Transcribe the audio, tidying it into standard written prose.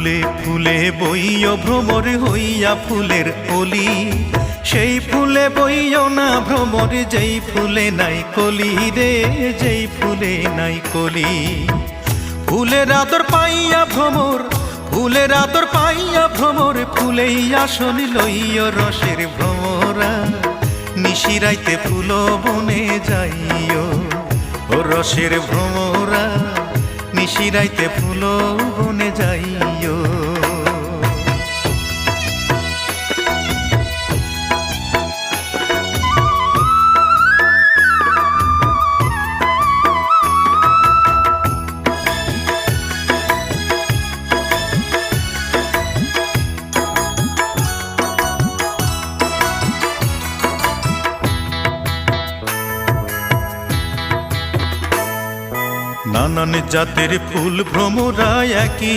ফুলে ফুলে বইও ভ্রমর হইয়া ফুলের কলি, সেই ফুলে বইও না ভ্রমর যেই ফুলে নাই কলি রে, যেই ফুলে নাই কলি। ফুলের আদর পাইয়া ভ্রমর, ফুলের আদর পাইয়া ভ্রমর, ফুলেই আসন লইয় রসের ভ্রমরা, নিশিরাইতে ফুল বনে যাইও ও রসের ভ্রমরা, নিশিরাইতে ফুল বনে যাইও। নানান জাতের ফুল ভ্রমরা একই